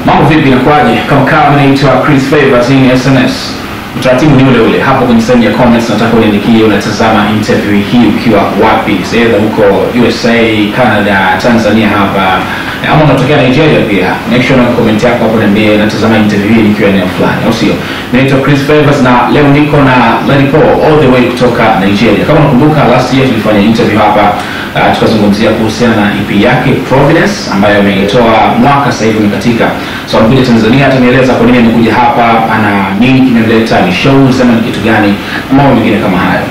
Mambo vipi inakuaje? Kama naitwa Chris Favors in SMS. Utaratibu ni ule ule. Hapo kwenye sehemu ya comments nataka uniandikie unatazama interview hii ukiwa wapi. Sasa huko USA, Canada, Tanzania hapa. Ama unatokea Nigeria pia. Make sure una comment yako hapo niambie natazama interview hii nikiwa eneo fulani. Au sio? Mimi naitwa Chris Favors na leo niko na Ladipoe all the way kutoka Nigeria. Kama unakumbuka last year tulifanya interview hapa tukazungumzia kuhusiana na EP yake Providence ambayo ameitoa mwaka sasa hivi umekatika. So anakuja Tanzania atanieleza kwa nini amekuja hapa, ana nini kimemleta, ni shows ama ni kitu gani, mambo mengine kama hayo.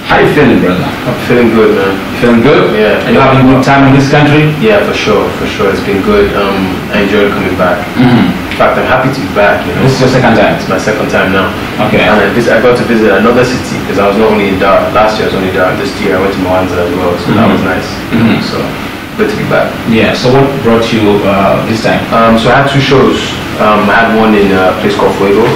How you feeling, brother? I'm feeling good, man. Feeling good? Yeah. Are you having a good time in this country? Yeah, for sure. It's been good. I enjoyed coming back. In fact, I'm happy to be back. You know? This is your second time? It's my second time now. Okay. And I got to visit another city because I was not only in Dar. Last year I was only in Dar. This year I went to Mwanza as well, so that was nice. So good to be back. Yeah. So what brought you this time? So I had two shows. I had one in a place called Fuego.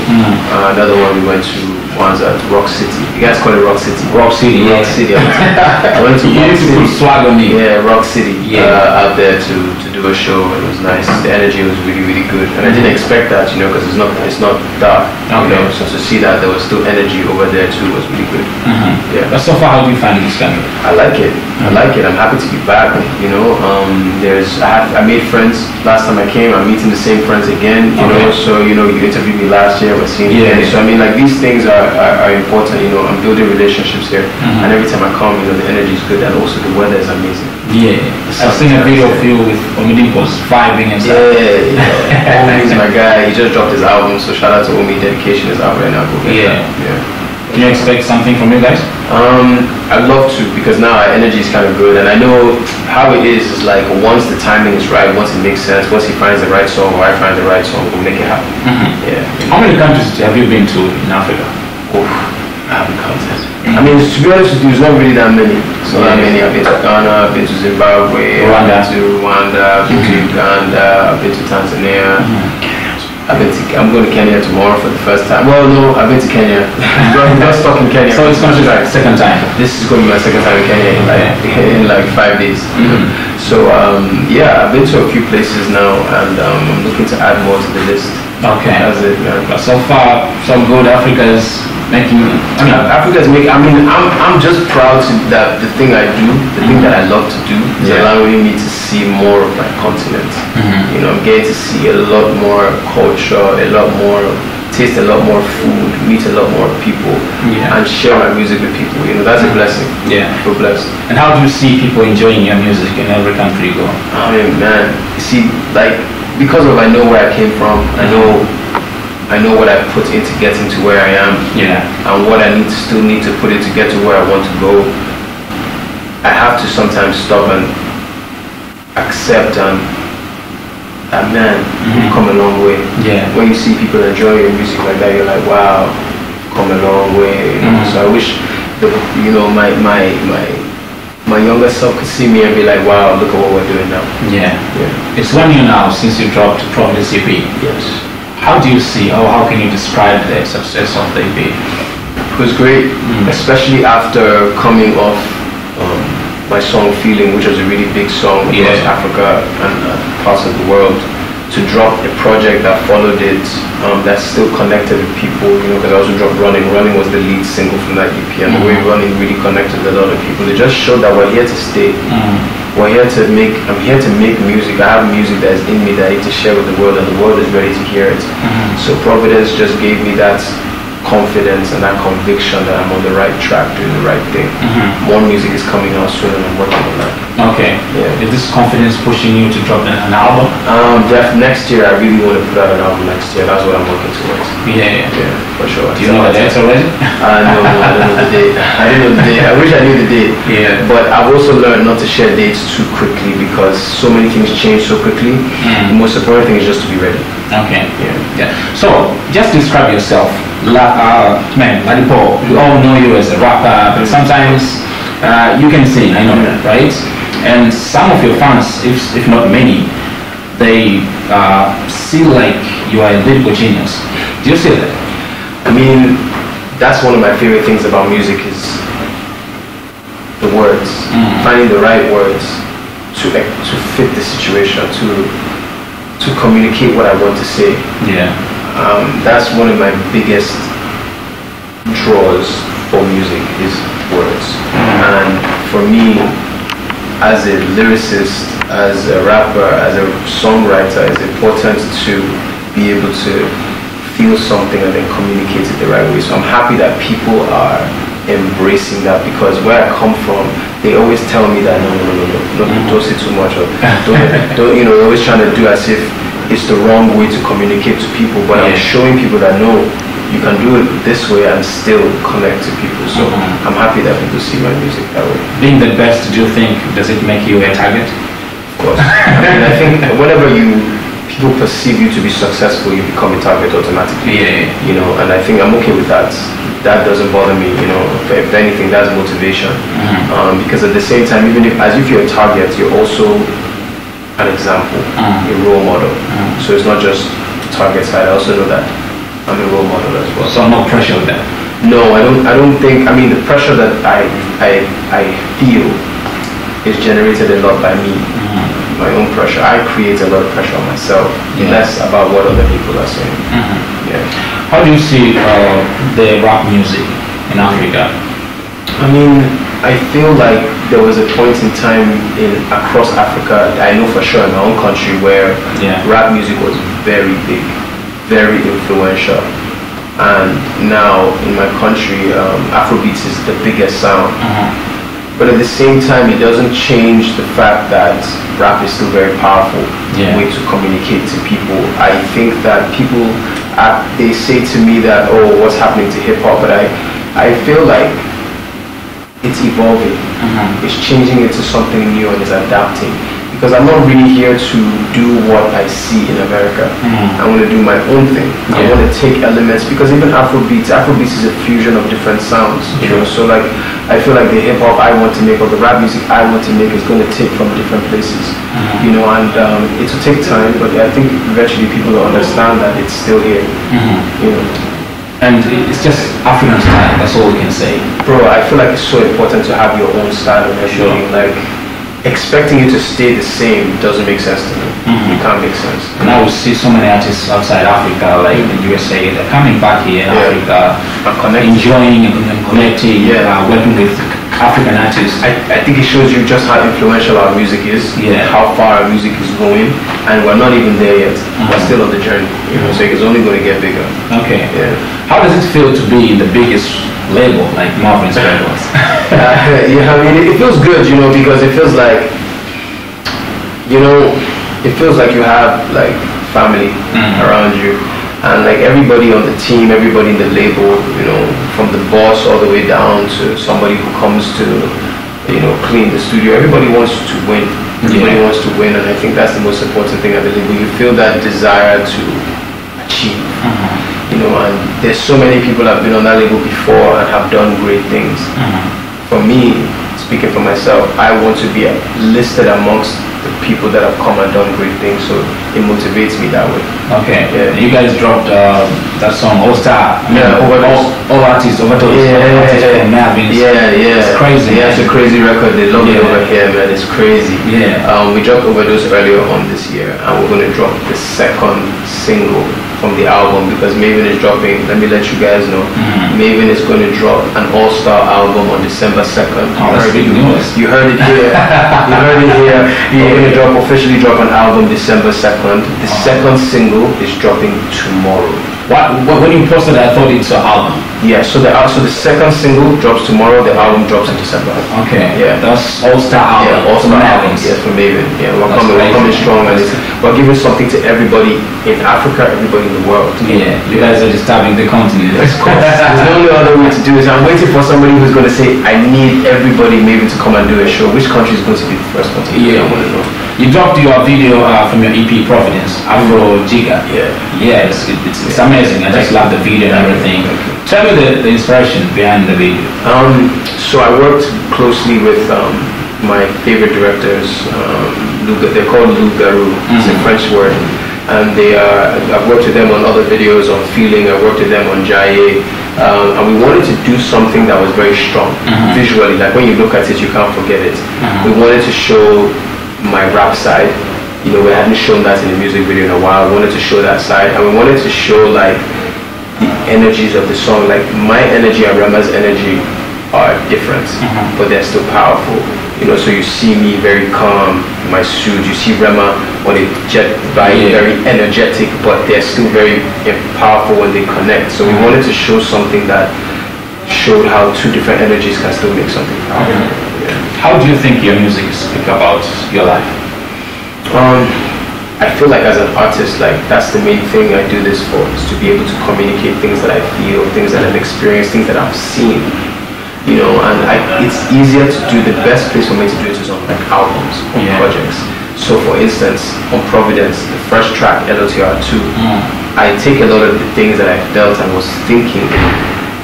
Another one we went to Mwanza, Rock City. You guys call it Rock City? Rock City. Rock City. I went to Rock City. Swag on me. Yeah, Rock City. Yeah. Out there to do a show. It was nice. The energy was really good, and I didn't expect that, you know, because it's not dark. You know, so to see that there was still energy over there too was really good. Yeah. But so far, how do you find this country? I like it. I'm happy to be back. You know, I made friends last time I came. I'm meeting the same friends again. You know, so you interviewed me last year. We're seeing again. So I mean, like these things are important. You know, I'm building relationships here, and every time I come, you know, the energy is good, and also the weather is amazing. Yeah, I've seen a video of you with Ommy Dimpoz vibing and stuff. Yeah. Ommy's my guy. He just dropped his album, so shout out to Ommy. Dedication is out right now. Go get that. Can you expect something from you guys? I'd love to, because now our energy is kind of good, and I know how it is like once the timing is right, once it makes sense, once he finds the right song or I find the right song, we'll make it happen. Yeah. How many countries have you been to in Africa? I haven't counted. I mean, to be honest with you, it's not really that many. So I've been to Ghana, I've been to Zimbabwe, I've been to Rwanda, I've been to Uganda, I've been to Tanzania. I'm going to Kenya tomorrow for the first time. Well, no, I've been to Kenya. I'm just stuck in Kenya. So it's going to be like second time. This is going to be my second time in Kenya in like 5 days. So yeah, I've been to a few places now, and I'm looking to add more to the list. Okay. That's it, man. But so far, so good. Africa is making. Africa's making. I mean, I'm just proud that the thing I do, the thing that I love to do, is allowing me to see more of my continent. You know, I'm getting to see a lot more culture, taste a lot more food, meet a lot more people, and share my music with people. You know, that's a blessing. Yeah, I feel blessed. And how do you see people enjoying your music in every country you go? I mean, man, you see, like, because I know where I came from, I know what I put into getting to where I am, and what I still need to put in to get to where I want to go. I have to sometimes stop and accept that, man, you've come a long way. Yeah. When you see people enjoy your music like that, you're like, wow, you've come a long way. So I wish, my younger self could see me and be like, wow, look at what we're doing now. Yeah. It's 1 year now since you dropped Providence EP. Yes. How do you see, or how can you describe the success of the EP? It was great, especially after coming off my song Feeling, which was a really big song across Africa and parts of the world. To drop a project that followed it, that's still connected with people, you know, because I also dropped Running. Running was the lead single from that EP, and the way Running really connected with a lot of people. It just showed that we're here to stay. I'm here to make music. I have music that is in me that I need to share with the world, and the world is ready to hear it. So Providence just gave me that confidence and that conviction that I'm on the right track, doing the right thing. More music is coming out soon, and I'm working on that. Okay. Yeah. Is this confidence pushing you to drop an album? Next year, I really want to put out an album next year. That's what I'm working towards. Yeah, for sure. Do you know the date already? No, I don't know the date. I didn't know the date. I wish I knew the date. Yeah. But I've also learned not to share dates too quickly, because so many things change so quickly. The most important thing is just to be ready. Okay. Yeah. So, just describe yourself. Man, Ladipoe, we all know you as a rapper, but sometimes you can sing, I know that, right? And some of your fans, if not many, they see like you are a lyrical genius. Do you see that? I mean, that's one of my favorite things about music is the words, finding the right words to fit the situation, to to communicate what I want to say. Yeah. That's one of my biggest draws for music is words. And for me, as a lyricist, as a rapper, as a songwriter, it's important to be able to feel something and then communicate it the right way. So I'm happy that people are embracing that, because where I come from, they always tell me that no, don't say too much, or don't, they're always trying to do as if it's the wrong way to communicate to people. But I'm showing people that no, you can do it this way and still connect to people. So I'm happy that people see my music that way. Being the best, do you think, does it make you a target? Of course. I think whenever people perceive you to be successful, you become a target automatically. Yeah. And I think I'm okay with that. That doesn't bother me. If anything, that's motivation. Because at the same time, even if you're a target, you're also an example, a role model. So it's not just the target side. I also know that I'm a role model as well. So no pressure with that? No, I don't think. The pressure that I feel is generated a lot by me. My own pressure. I create a lot of pressure on myself. Less about what other people are saying. Yeah. How do you see the rap music in Africa? I feel like there was a point in time across Africa, I know for sure in my own country, where rap music was very big, very influential. And now in my country, Afrobeats is the biggest sound. But at the same time, it doesn't change the fact that rap is still very powerful way to communicate to people. I think that people, they say to me that, oh, what's happening to hip hop? But I feel like it's evolving. It's changing into something new and it's adapting. Because I'm not really here to do what I see in America. I want to do my own thing. I want to take elements, because even Afrobeats is a fusion of different sounds. So like, I feel like the hip hop I want to make, or the rap music I want to make, is going to take from different places. And it will take time, but I think eventually people will understand that it's still here. And it's just African style, that's all we can say. Bro, I feel like it's so important to have your own style of everything. Like, expecting you to stay the same doesn't make sense to me. It can't make sense. Now we see so many artists outside Africa, like in the USA, they're coming back here in Africa, enjoying and connecting, working with African artists. I think it shows you just how influential our music is, how far our music is going, and we're not even there yet. We're still on the journey, so it's only going to get bigger. Okay. How does it feel to be in the biggest label like Marvin's Records? It feels good, because it feels like, it feels like you have like family around you, and like everybody on the team, everybody in the label, from the boss all the way down to somebody who comes to, clean the studio. Everybody wants to win. Everybody wants to win, and I think that's the most important thing at the label. You feel that desire to achieve. And there's so many people that have been on that label before and have done great things. For me, speaking for myself, I want to be listed amongst the people that have come and done great things, so it motivates me that way. Okay. You guys dropped that song, Staa. All artists, overdose. It's crazy. It's a crazy record. They love it over here, man. It's crazy. We dropped Overdose earlier on this year, and we're going to drop the second single from the album, because Maven is dropping. Let me let you guys know. Maven is going to drop an all-star album on December 2nd. You heard it here. You heard it here. We're going to officially drop an album December 2nd. The second single is dropping tomorrow. When you posted it, I thought it's an album. Yeah, so the second single drops tomorrow, the album drops in December. Okay. Yeah. That's all-star album. Yeah, all-star album. Yeah, from Maven. Yeah, we're coming strong, and we're giving something to everybody in Africa, everybody in the world. Yeah, you guys are disturbing the continent. Of course. There's the only other way to do it. I'm waiting for somebody who's going to say, I need everybody Maven to come and do a show. Which country is going to be the first one to do it? I want to know. You dropped your video from your EP Providence, Afro Giga. Yeah, it's amazing. I just love the video and everything. Tell me the inspiration behind the video. So I worked closely with my favorite directors. They're called loup-garou. It's a French word. And I've worked with them on other videos on Feeling. I worked with them on Jaye. And we wanted to do something that was very strong visually. Like when you look at it, you can't forget it. We wanted to show my rap side, you know, we hadn't shown that in the music video in a while. We wanted to show that side, and we wanted to show like the energies of the song. Like my energy and Rema's energy are different, but they're still powerful. You know, so you see me very calm in my suit. You see Rema on a jet bike, very energetic, but they're still very powerful when they connect. So we wanted to show something that showed how two different energies can still make something powerful. How do you think your music speak about your life? I feel like as an artist, like that's the main thing I do this for, is to be able to communicate things that I feel, things that I've experienced, things that I've seen. You know, and it's easier to do, the best place for me to do it is on like albums, on projects. So for instance, on Providence, the first track, LOTR2, I take a lot of the things that I felt and was thinking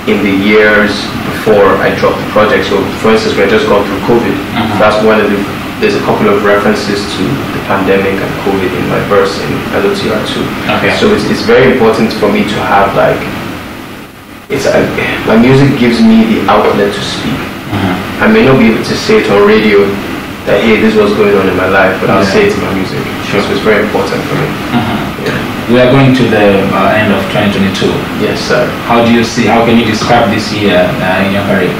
in the years before I dropped the project. So for instance, we had just gone through COVID. That's one of the, there's a couple of references to the pandemic and COVID in my verse in LOTR2. So it's very important for me to have like, my music gives me the outlet to speak. I may not be able to say it on radio that, hey, this is what's going on in my life, but I'll say it in my music. So it's very important for me. We are going to the end of 2022. Yes, sir. How do you see, how can you describe this year in your career?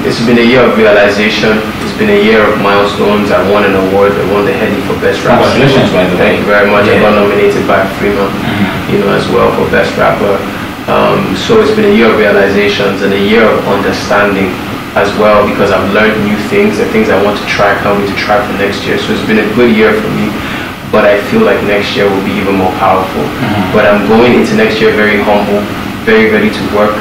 It's been a year of realization. It's been a year of milestones. I won an award. I won the Henny for Best Rapper. Congratulations, by the way. Thank you very much. I got nominated by Freeman, you know, as well for Best Rapper. So it's been a year of realizations and a year of understanding as well, because I've learned new things and things I want to try, can't wait to try for next year. So it's been a good year for me, but I feel like next year will be even more powerful. But I'm going into next year very humble, very ready to work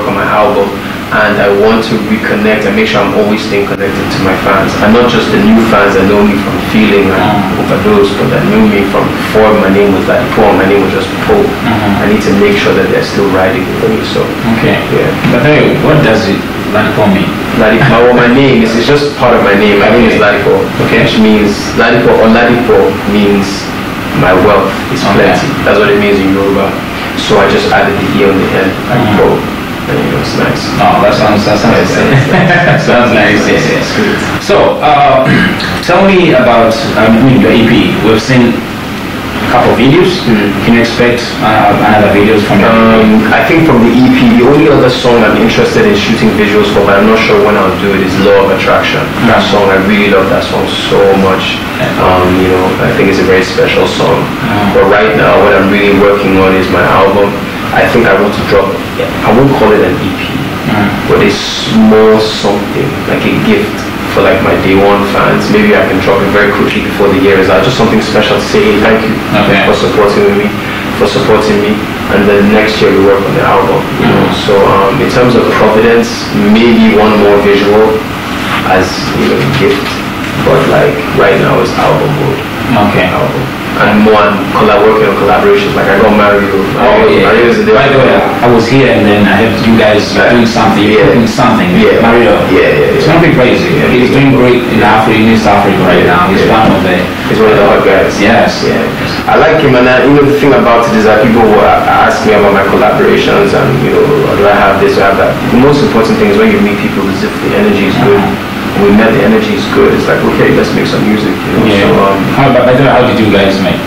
on my album, and I want to reconnect and make sure I'm always staying connected to my fans, and not just the new fans that know me from Feeling and Overdose, but that knew me from before my name was Ladipoe, my name was just Poe. I need to make sure that they're still riding with me. So But hey, what does it Ladipoe mean? Ladipoe, my name is, it's just part of my name. My name is Ladipoe, which means Ladipoe, or Ladipoe means my wealth is plenty. That's what it means in Yoruba. So I just added the E on the end, Ladipoe. And you know, it's nice. Oh, that sounds nice. Sounds nice. Yes. So, tell me about your EP. We've seen a couple of videos. Can you expect another videos from your EP? I think from the EP, the only other song I'm interested in shooting visuals for, but I'm not sure when I'll do it, is Law of Attraction. That song, I really love that song so much. You know, I think it's a very special song. But right now, what I'm really working on is my album. I think I want to drop, I won't call it an EP, but a small something, like a gift for like my day one fans. Maybe I can drop it very quickly before the year is out, just something special to say, hey, thank you for supporting me, and then next year we work on the album, you know. So in terms of Providence, maybe one more visual as, you know, a gift, but like right now it's album mode. And more working on collaborations, like I got Marioo. Marioo is by the way, I was here and then I heard you guys doing something, cooking something. Marioo. It's something crazy. He's doing great in East Africa right now. He's one of the hot guys. Yes. I like him, and you know, the thing about it is that people will ask me about my collaborations and, you know, do I have this, do I have that. The most important thing is when you meet people is if the energy is good. We met, the energy is good. It's like, okay, let's make some music, you know. So, how did you guys make?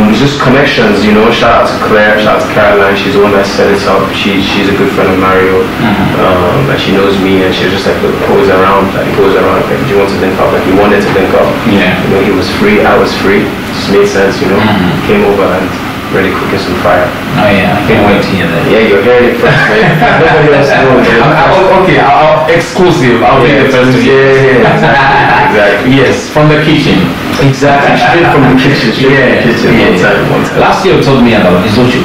It's just connections, you know. Shout out to Claire, shout out to Caroline. She's the one that set it up. She's a good friend of Marioo, and she knows me, and she's just like, look, Poe's around. Like, Poe's around. Like, do you want to link up? Like, he wanted to link up. You know, he was free, I was free. Just made sense, you know. Came over and really cooking some fire. Oh yeah, I can't wait to hear that. Yeah, you're hearing it first, man. Nobody else knows. I'll exclusive. I'll be the first to hear. Exactly. Yes, from the kitchen. Exactly, straight from the kitchen. One time. Last year you told me about Zuchu.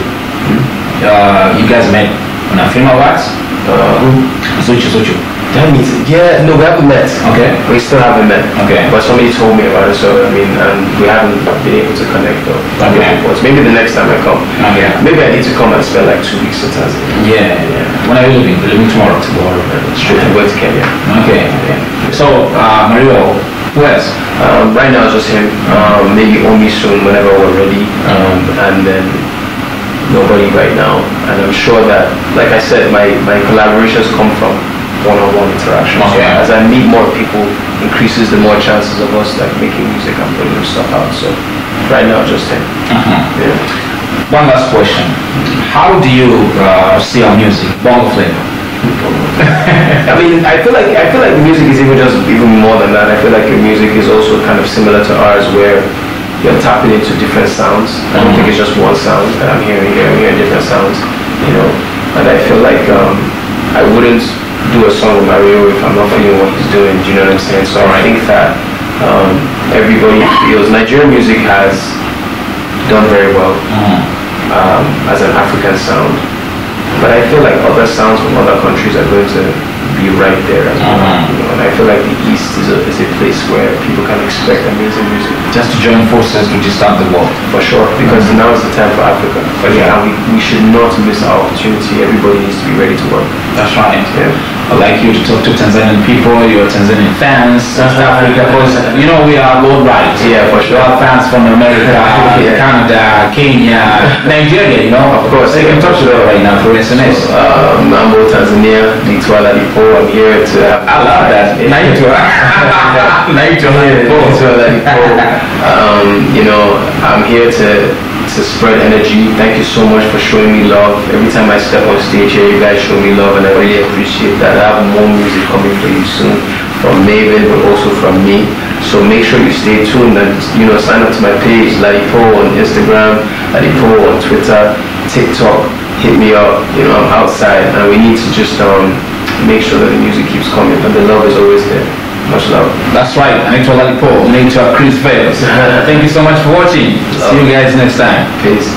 You guys met on a film awards. Zuchu. That means, no, we haven't met. Okay. We still haven't met. Okay. But somebody told me about it, so I mean, and we haven't been able to connect though. Maybe the next time I come. Maybe I need to come and spend like 2 weeks in Tanzania. When are you leaving? We're leaving tomorrow. Straight to Kenya. Okay. So, Marioo, who else? Right now it's just him. Maybe Ommy soon, whenever we're ready. And then nobody right now. And I'm sure that, like I said, my collaborations come from one-on-one interaction. So as I meet more people, increases the more chances of us like making music and putting stuff out. So right now, just him. Yeah. One last question: how do you see our music, Bongo flavor? I mean, I feel like music is even more than that. I feel like your music is also kind of similar to ours, where you're tapping into different sounds. I don't think it's just one sound that I'm hearing here. I'm hearing different sounds, you know. And I feel like I wouldn't do a song with Marioo if I'm not feeling what he's doing. Do you know what I'm saying? So I think that everybody feels Nigerian music has done very well as an African sound. But I feel like other sounds from other countries are going to be right there as well. You know, and I feel like the East is a place where people can expect amazing music. Just to join forces to disturb the world. For sure, because now is the time for Africa. But we should not miss our opportunity. Everybody needs to be ready to work. That's right. Yeah. I'd like you to talk to Tanzanian people, your Tanzanian fans, South Africa, because you know we are worldwide. Yeah, for sure. We have fans from America, Canada, Kenya, Nigeria, you know. Of course. They can talk to them right now for SMS. Mambo, Tanzania, Nigeria Ladipoe. I'm here to have... I love that. Nigeria Ladipoe. You know, I'm here to spread energy. Thank you so much for showing me love. Every time I step on stage here, you guys show me love, and I really appreciate that. I have more music coming for you soon from Maven, but also from me. So make sure you stay tuned and, you know, sign up to my page, Ladipoe on Instagram, Ladipoe on Twitter, TikTok. Hit me up. You know, I'm outside, and we need to just make sure that the music keeps coming, and the love is always there. Much love. That's right. Nigeria Ladipoe, Chris Favors. Thank you so much for watching. See you guys next time. Peace.